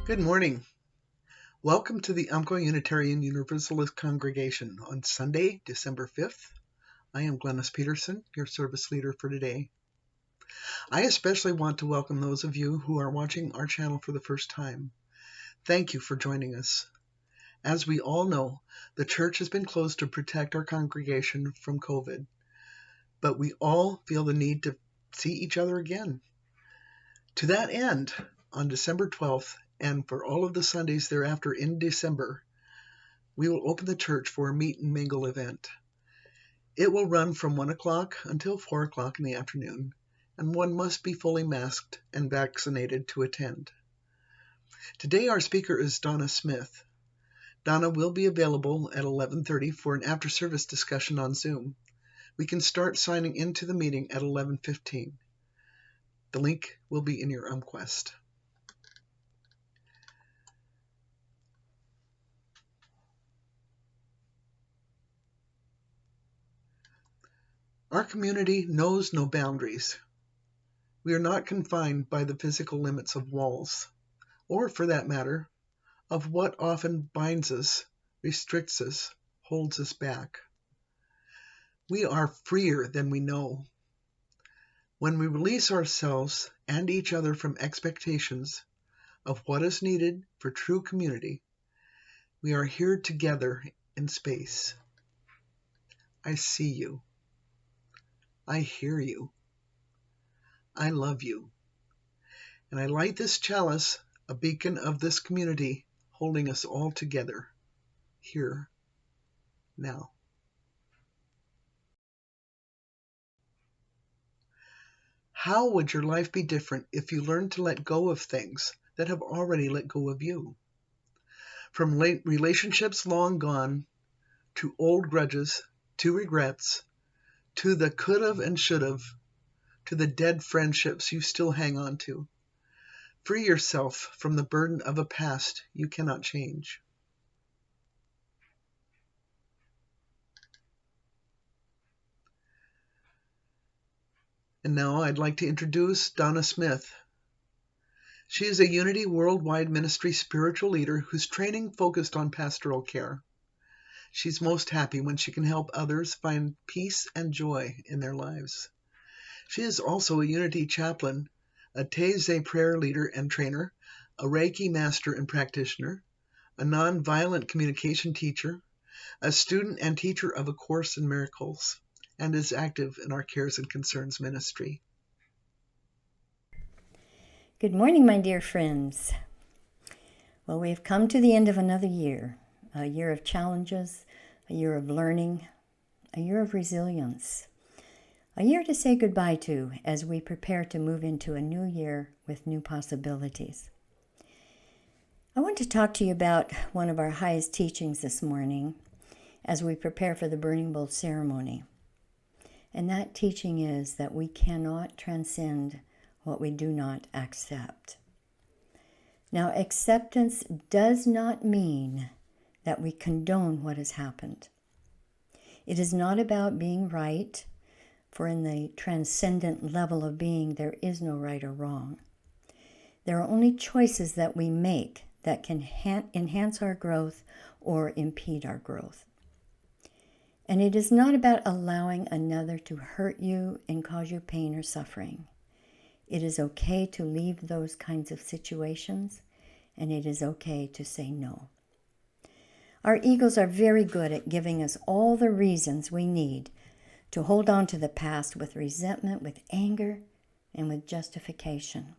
Good morning. Welcome to the Umpqua Unitarian Universalist Congregation on Sunday, December 5th. I am Glennis Peterson, your service leader for today. I especially want to welcome those of you who are watching our channel for the first time. Thank you for joining us. As we all know, the church has been closed to protect our congregation from COVID, but we all feel the need to see each other again. To that end, on December 12th, and for all of the Sundays thereafter in December, we will open the church for a meet and mingle event. It will run from 1 o'clock until 4 o'clock in the afternoon, and one must be fully masked and vaccinated to attend. Today our speaker is Donna Smith. Donna will be available at 11:30 for an after-service discussion on Zoom. We can start signing into the meeting at 11:15. The link will be in your UMQuest. Our community knows no boundaries. We are not confined by the physical limits of walls, or for that matter, of what often binds us, restricts us, holds us back. We are freer than we know. When we release ourselves and each other from expectations of what is needed for true community, we are here together in space. I see you. I hear you. I love you. And I light this chalice, a beacon of this community, holding us all together, here, now. How would your life be different if you learned to let go of things that have already let go of you? From relationships long gone, to old grudges, to regrets, to the could've and should've, to the dead friendships you still hang on to. Free yourself from the burden of a past you cannot change. And now I'd like to introduce Donna Smith. She is a Unity Worldwide Ministry spiritual leader whose training focused on pastoral care. She's most happy when she can help others find peace and joy in their lives. She is also a Unity chaplain, a Taizé prayer leader and trainer, a Reiki master and practitioner, a nonviolent communication teacher, a student and teacher of A Course in Miracles, and is active in our Cares and Concerns ministry. Good morning, my dear friends. Well, we have come to the end of another year, a year of challenges, a year of learning, a year of resilience, a year to say goodbye to as we prepare to move into a new year with new possibilities. I want to talk to you about one of our highest teachings this morning as we prepare for the burning bowl ceremony. And that teaching is that we cannot transcend what we do not accept. Now, acceptance does not mean that we condone what has happened. It is not about being right, for in the transcendent level of being, there is no right or wrong. There are only choices that we make that can enhance our growth or impede our growth. And it is not about allowing another to hurt you and cause you pain or suffering. It is okay to leave those kinds of situations, and it is okay to say no. Our egos are very good at giving us all the reasons we need to hold on to the past with resentment, with anger, and with justification.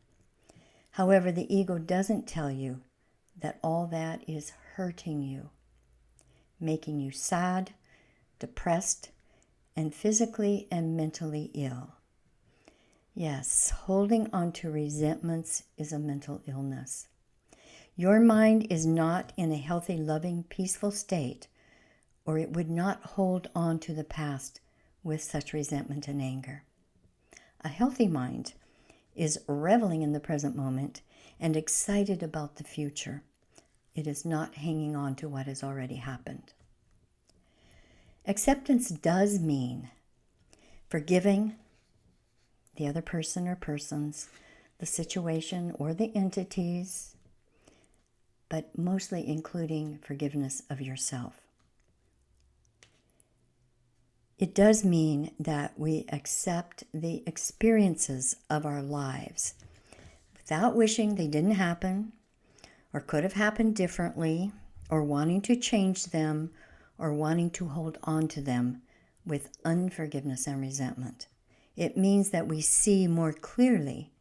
However, the ego doesn't tell you that all that is hurting you, making you sad, depressed, and physically and mentally ill. Yes, holding on to resentments is a mental illness. Your mind is not in a healthy, loving, peaceful state, or it would not hold on to the past with such resentment and anger. A healthy mind is reveling in the present moment and excited about the future. It is not hanging on to what has already happened. Acceptance does mean forgiving the other person or persons, the situation or the entities, but mostly including forgiveness of yourself. It does mean that we accept the experiences of our lives without wishing they didn't happen or could have happened differently or wanting to change them or wanting to hold on to them with unforgiveness and resentment. It means that we see more clearly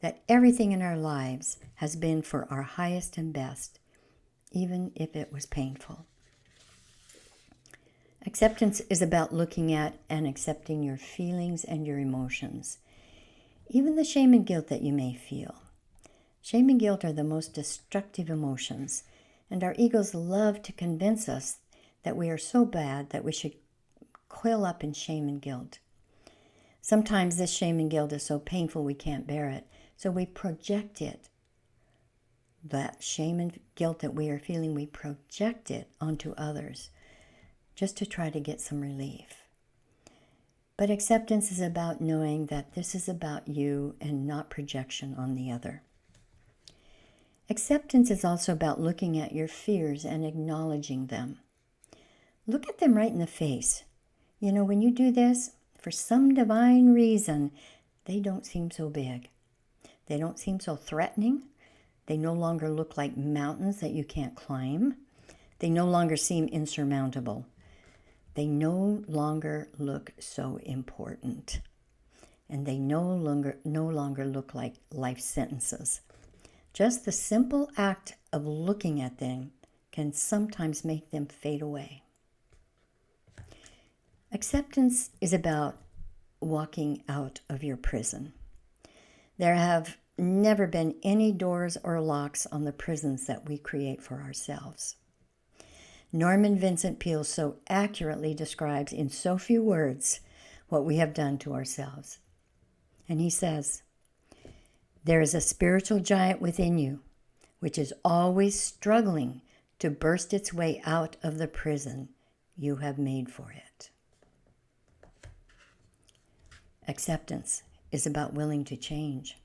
that everything in our lives has been for our highest and best, even if it was painful. Acceptance is about looking at and accepting your feelings and your emotions, even the shame and guilt that you may feel. Shame and guilt are the most destructive emotions, and our egos love to convince us that we are so bad that we should coil up in shame and guilt. Sometimes this shame and guilt is so painful we can't bear it, so we project it. That shame and guilt that we are feeling, we project it onto others just to try to get some relief. But acceptance is about knowing that this is about you and not projection on the other. Acceptance is also about looking at your fears and acknowledging them. Look at them right in the face. You know, when you do this, for some divine reason, they don't seem so big. They don't seem so threatening. They no longer look like mountains that you can't climb. They no longer seem insurmountable. They no longer look so important. And they no longer look like life sentences. Just the simple act of looking at them can sometimes make them fade away. Acceptance is about walking out of your prison. There have never been any doors or locks on the prisons that we create for ourselves. Norman Vincent Peale so accurately describes in so few words what we have done to ourselves. And he says, "There is a spiritual giant within you, which is always struggling to burst its way out of the prison you have made for it." Acceptance is about willing to change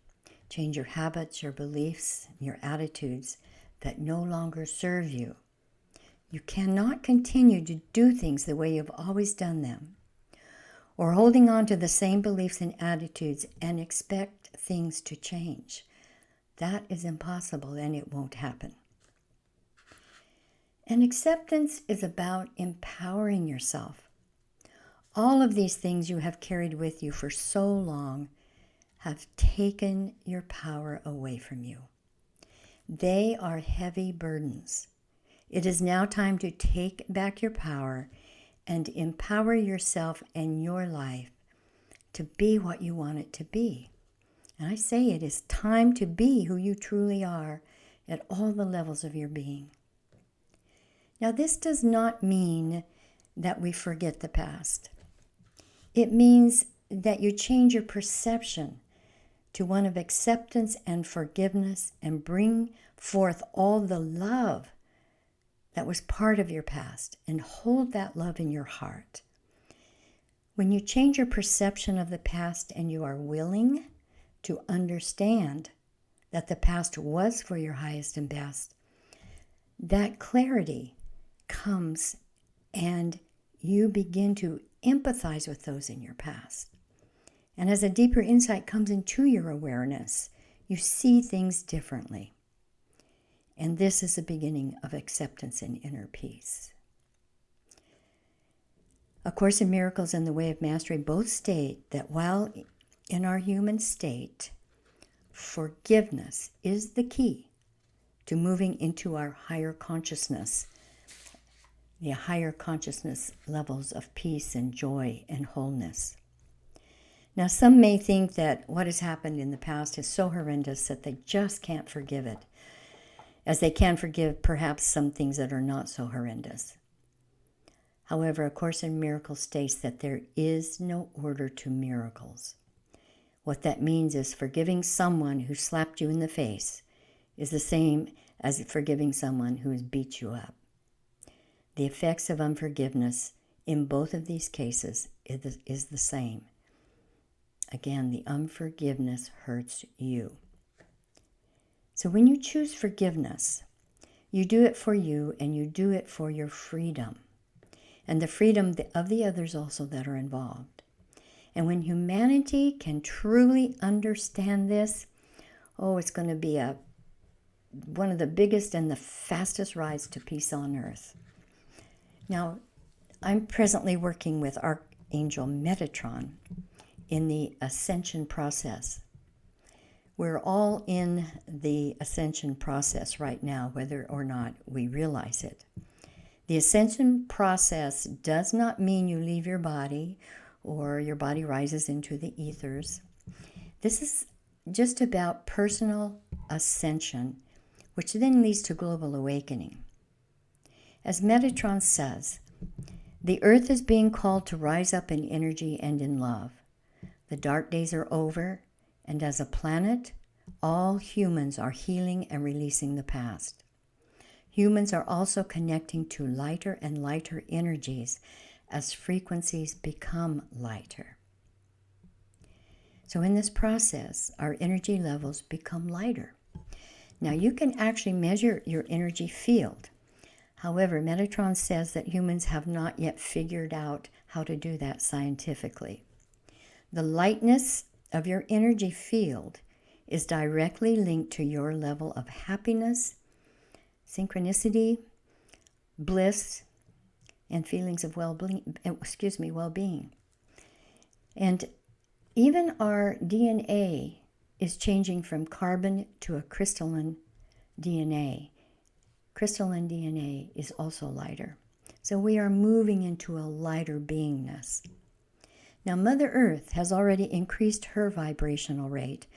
your habits, your beliefs, your attitudes that no longer serve you. You cannot continue to do things the way you've always done them, or holding on to the same beliefs and attitudes and expect things to change. That is impossible and it won't happen. And acceptance is about empowering yourself. All of these things you have carried with you for so long have taken your power away from you. They are heavy burdens. It is now time to take back your power and empower yourself and your life to be what you want it to be. And I say it is time to be who you truly are at all the levels of your being. Now, this does not mean that we forget the past. It means that you change your perception to one of acceptance and forgiveness and bring forth all the love that was part of your past and hold that love in your heart. When you change your perception of the past and you are willing to understand that the past was for your highest and best, that clarity comes and you begin to empathize with those in your past. And as a deeper insight comes into your awareness, you see things differently. And this is the beginning of acceptance and inner peace. A Course in Miracles and the Way of Mastery both state that while in our human state, forgiveness is the key to moving into our higher consciousness, the higher consciousness levels of peace and joy and wholeness. Now, some may think that what has happened in the past is so horrendous that they just can't forgive it, as they can forgive perhaps some things that are not so horrendous. However, A Course in Miracles states that there is no order to miracles. What that means is forgiving someone who slapped you in the face is the same as forgiving someone who has beat you up. The effects of unforgiveness in both of these cases is the same. Again, the unforgiveness hurts you. So when you choose forgiveness, You do it for you, and you do it for your freedom, and the freedom of the others also that are involved. And when humanity can truly understand this, it's going to be one of the biggest and the fastest rides to peace on earth. Now, I'm presently working with Archangel Metatron in the ascension process. We're all in the ascension process right now, whether or not we realize it. The ascension process does not mean you leave your body or your body rises into the ethers. This is just about personal ascension, which then leads to global awakening. As Metatron says, the earth is being called to rise up in energy and in love. The dark days are over, and as a planet, all humans are healing and releasing the past. Humans are also connecting to lighter and lighter energies as frequencies become lighter. So in this process, our energy levels become lighter. Now you can actually measure your energy field. However, Metatron says that humans have not yet figured out how to do that scientifically. The lightness of your energy field is directly linked to your level of happiness, synchronicity, bliss, and feelings of well-being. And even our DNA is changing from carbon to a crystalline DNA. Crystalline DNA is also lighter. So we are moving into a lighter beingness. Now, Mother Earth has already increased her vibrational rate,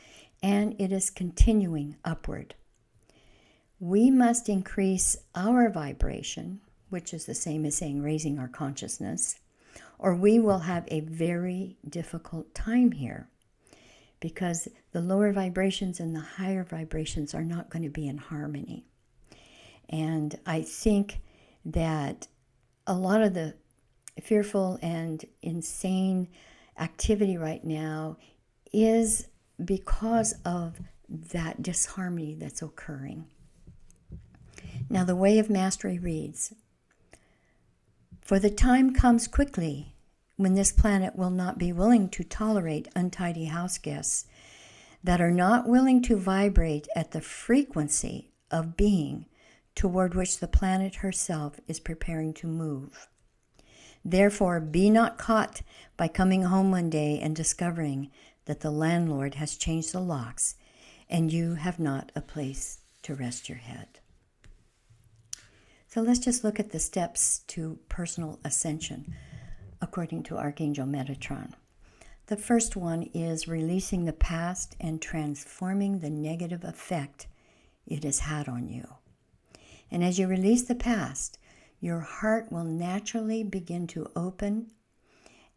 and it is continuing upward. We must increase our vibration, which is the same as saying raising our consciousness, or we will have a very difficult time here, because the lower vibrations and the higher vibrations are not going to be in harmony. And I think that a lot of the fearful and insane activity right now is because of that disharmony that's occurring. Now, the Way of Mastery reads, "For the time comes quickly when this planet will not be willing to tolerate untidy house guests that are not willing to vibrate at the frequency of being toward which the planet herself is preparing to move. Therefore, be not caught by coming home one day and discovering that the landlord has changed the locks and you have not a place to rest your head." So let's just look at the steps to personal ascension according to Archangel Metatron. The first one is releasing the past and transforming the negative effect it has had on you. And as you release the past, your heart will naturally begin to open,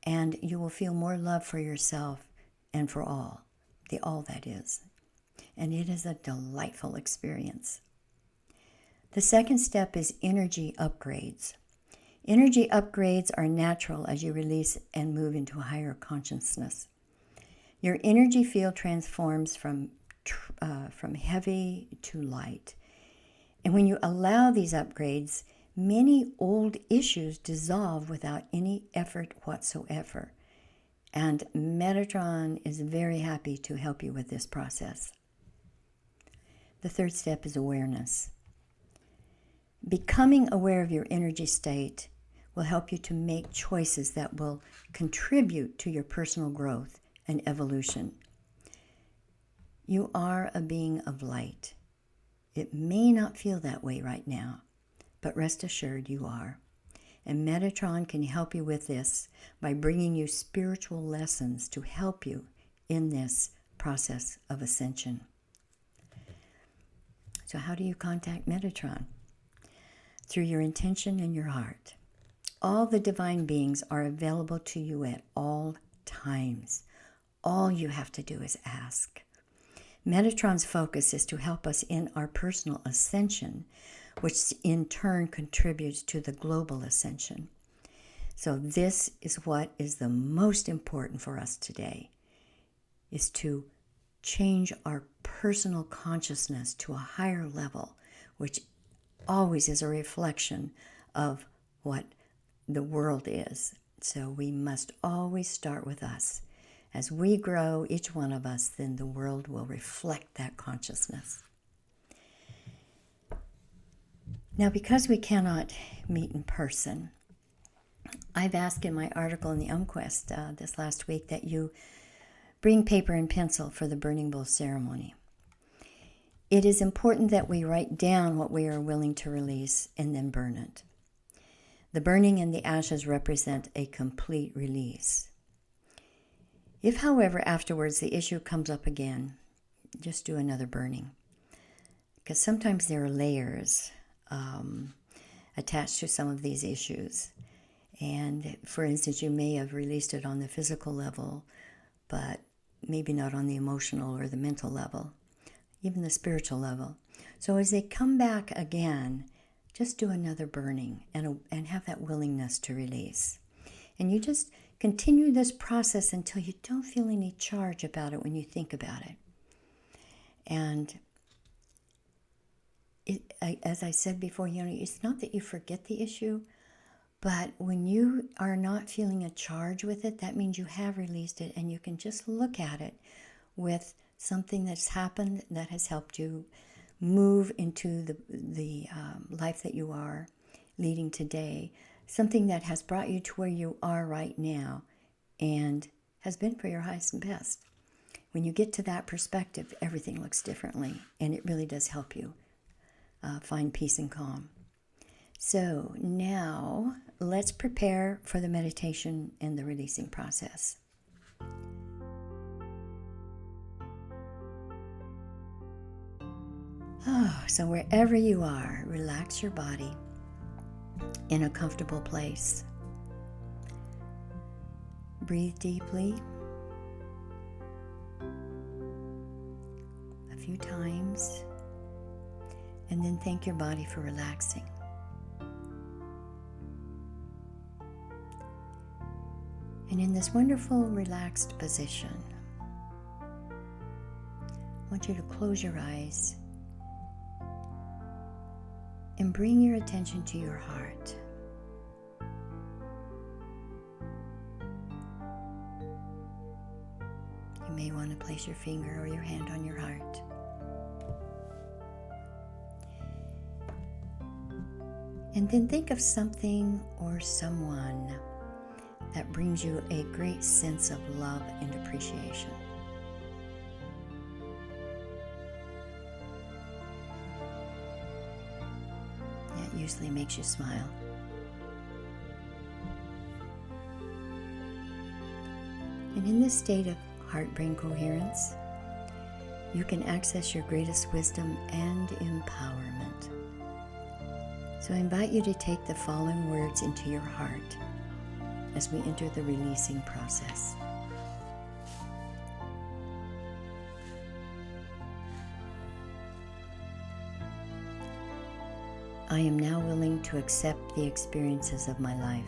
and you will feel more love for yourself and for all, the all that is. And it is a delightful experience. The second step is energy upgrades. Energy upgrades are natural as you release and move into a higher consciousness. Your energy field transforms from heavy to light. And when you allow these upgrades, many old issues dissolve without any effort whatsoever. And Metatron is very happy to help you with this process. The third step is awareness. Becoming aware of your energy state will help you to make choices that will contribute to your personal growth and evolution. You are a being of light. It may not feel that way right now, but rest assured you are. And Metatron can help you with this by bringing you spiritual lessons to help you in this process of ascension. So how do you contact Metatron? Through your intention and your heart. All the divine beings are available to you at all times. All you have to do is ask. Metatron's focus is to help us in our personal ascension, which in turn contributes to the global ascension. So this is what is the most important for us today, is to change our personal consciousness to a higher level, which always is a reflection of what the world is. So we must always start with us. As we grow, each one of us, then the world will reflect that consciousness. Now, because we cannot meet in person, I've asked in my article in the UmQuest this last week that you bring paper and pencil for the burning bowl ceremony. It is important that we write down what we are willing to release and then burn it. The burning and the ashes represent a complete release. If, however, afterwards the issue comes up again, just do another burning. Because sometimes there are layers attached to some of these issues. And for instance, you may have released it on the physical level, but maybe not on the emotional or the mental level, even the spiritual level. So as they come back again, just do another burning and have that willingness to release. And you just continue this process until you don't feel any charge about it when you think about it. And as I said before, it's not that you forget the issue, but when you are not feeling a charge with it, that means you have released it, and you can just look at it with something that's happened that has helped you move into the life that you are leading today, something that has brought you to where you are right now and has been for your highest and best. When you get to that perspective, everything looks differently, and it really does help you find peace and calm. So now let's prepare for the meditation and the releasing process. So wherever you are, relax your body in a comfortable place. Breathe deeply a few times, and then thank your body for relaxing. And in this wonderful relaxed position, I want you to close your eyes and bring your attention to your heart. You may want to place your finger or your hand on your heart. And then think of something or someone that brings you a great sense of love and appreciation. That usually makes you smile. And in this state of heart-brain coherence, you can access your greatest wisdom and empowerment. So I invite you to take the following words into your heart as we enter the releasing process. I am now willing to accept the experiences of my life.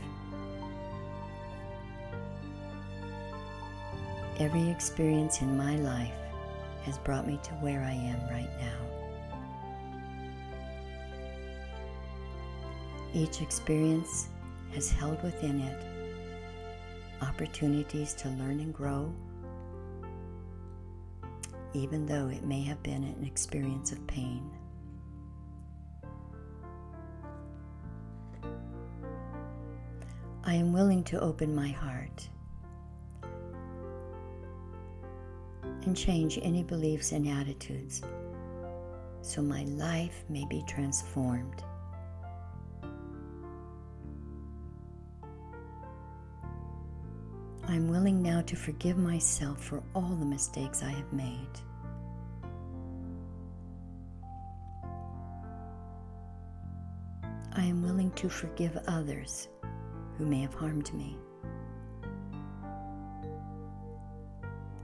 Every experience in my life has brought me to where I am right now. Each experience has held within it opportunities to learn and grow, even though it may have been an experience of pain. I am willing to open my heart and change any beliefs and attitudes so my life may be transformed. I'm willing now to forgive myself for all the mistakes I have made. I am willing to forgive others who may have harmed me.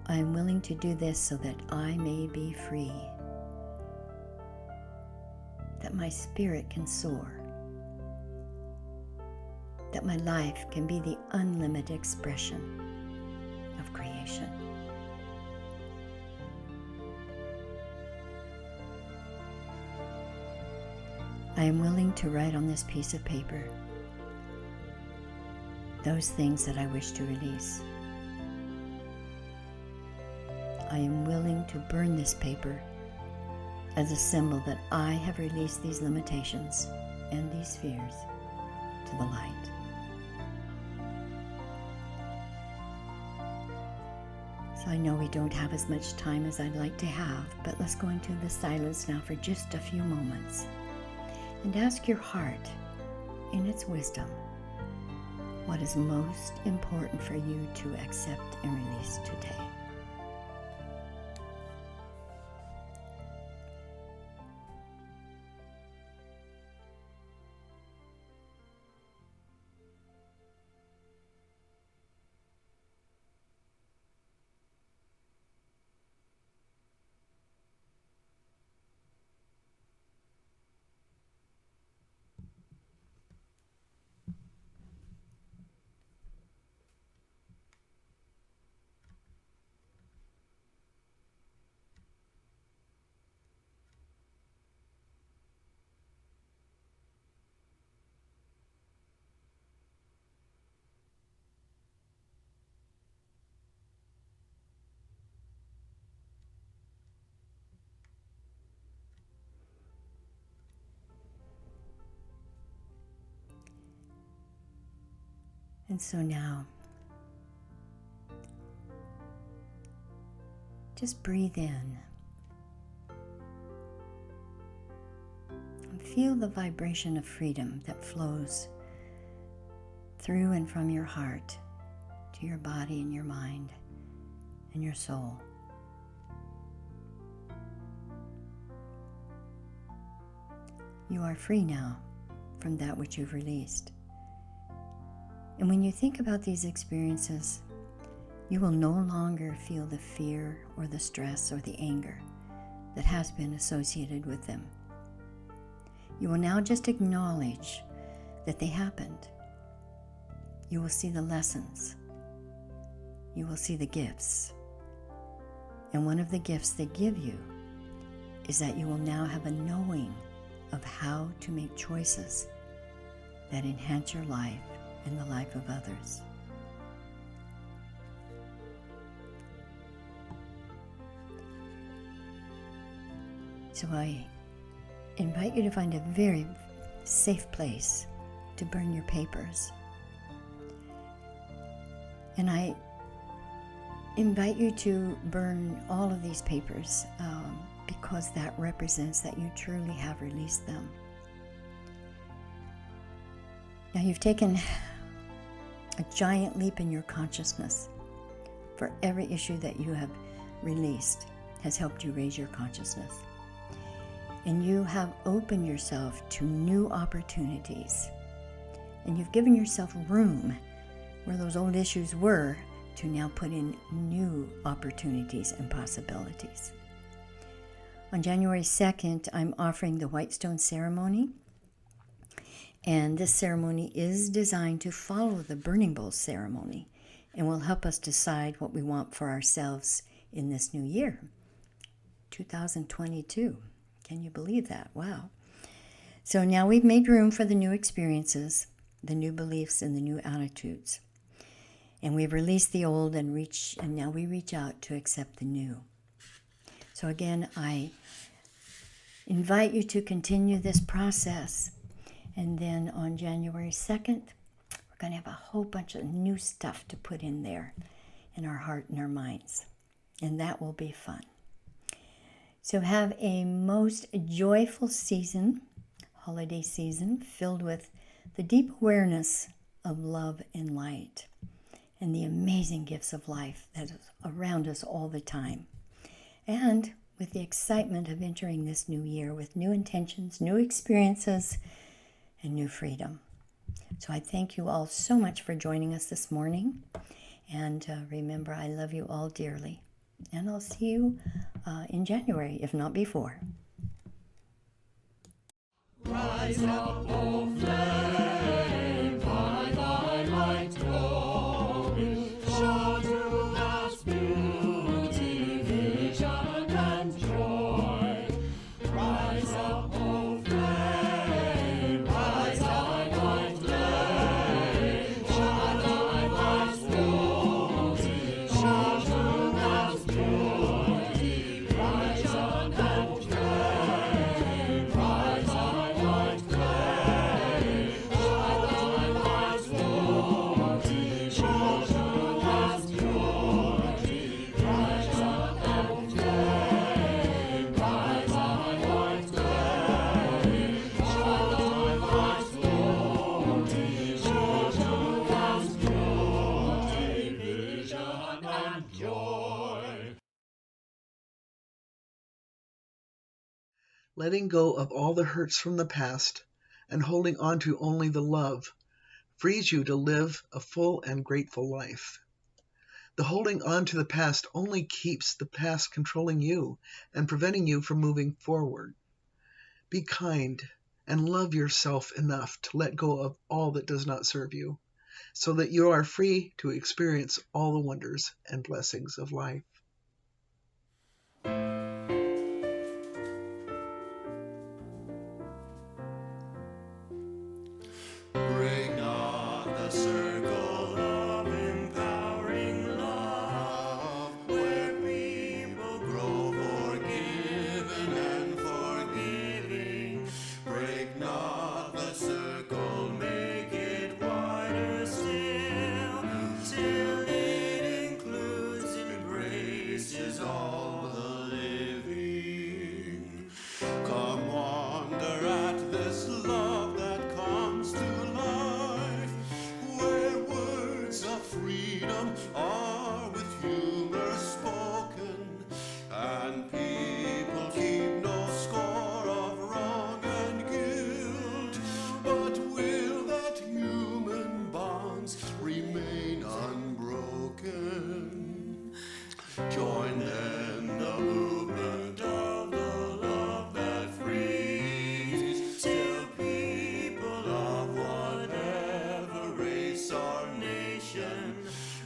I am willing to do this so that I may be free, that my spirit can soar, that my life can be the unlimited expression of creation. I am willing to write on this piece of paper those things that I wish to release. I am willing to burn this paper as a symbol that I have released these limitations and these fears to the light. So I know we don't have as much time as I'd like to have, but let's go into the silence now for just a few moments and ask your heart, in its wisdom, what is most important for you to accept and release today. And so now, just breathe in and feel the vibration of freedom that flows through and from your heart to your body and your mind and your soul. You are free now from that which you've released. And when you think about these experiences, you will no longer feel the fear or the stress or the anger that has been associated with them. You will now just acknowledge that they happened. You will see the lessons. You will see the gifts. And one of the gifts they give you is that you will now have a knowing of how to make choices that enhance your life and the life of others. So I invite you to find a very safe place to burn your papers. And I invite you to burn all of these papers because that represents that you truly have released them. Now you've taken a giant leap in your consciousness. For every issue that you have released has helped you raise your consciousness. And you have opened yourself to new opportunities. And you've given yourself room where those old issues were to now put in new opportunities and possibilities. On January 2nd, I'm offering the White Stone Ceremony. And this ceremony is designed to follow the Burning Bowl ceremony and will help us decide what we want for ourselves in this new year, 2022. Can you believe that? Wow. So now we've made room for the new experiences, the new beliefs, and the new attitudes. And we've released the old and now we reach out to accept the new. So again, I invite you to continue this process. And then on January 2nd, we're going to have a whole bunch of new stuff to put in there in our heart and our minds. And that will be fun. So have a most joyful season, holiday season, filled with the deep awareness of love and light and the amazing gifts of life that is around us all the time. And with the excitement of entering this new year with new intentions, new experiences, and new freedom. So I thank you all so much for joining us this morning. And remember, I love you all dearly. And I'll see you in January, if not before. Rise up, O flame, by thy light glowing, show to us beauty, vision, and joy. Rise up, O flame. and joy. Letting go of all the hurts from the past and holding on to only the love frees you to live a full and grateful life. The holding on to the past only keeps the past controlling you and preventing you from moving forward. Be kind and love yourself enough to let go of all that does not serve you, so that you are free to experience all the wonders and blessings of life. Break not the circle of empowering love, where people grow forgiven and forgiving. Break not the circle, make it wider still, till it includes and embraces all the living. Come wander at this love that comes to life, where words of freedom are with humor spoken, and people keep no score of wrong and guilt, but will that human bonds remain unbroken. Join then the movement of the love that frees, till people of whatever race or nation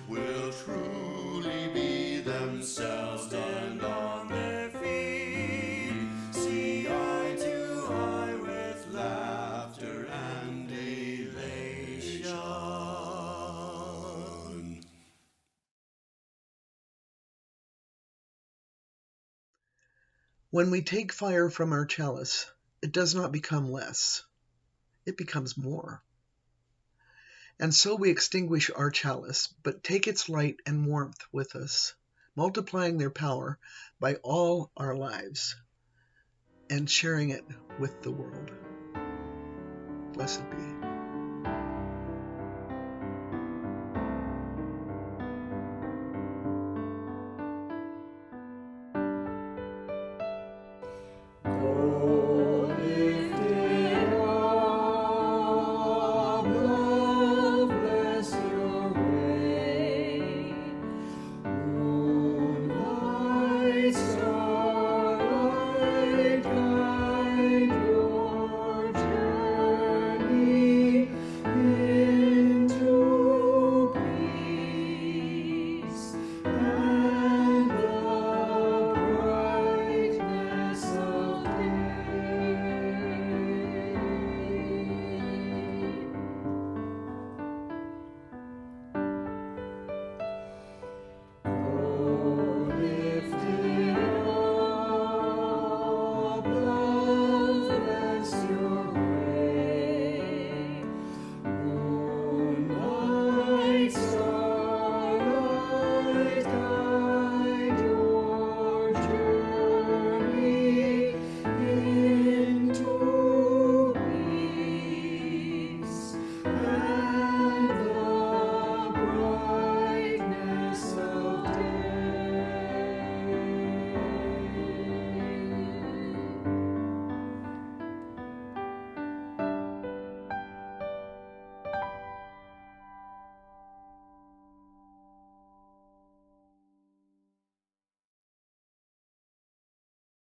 will truly be themselves and on their feet, see eye to eye with laughter and elation. When we take fire from our chalice, it does not become less, it becomes more. And so we extinguish our chalice, but take its light and warmth with us, multiplying their power by all our lives and sharing it with the world. Blessed be.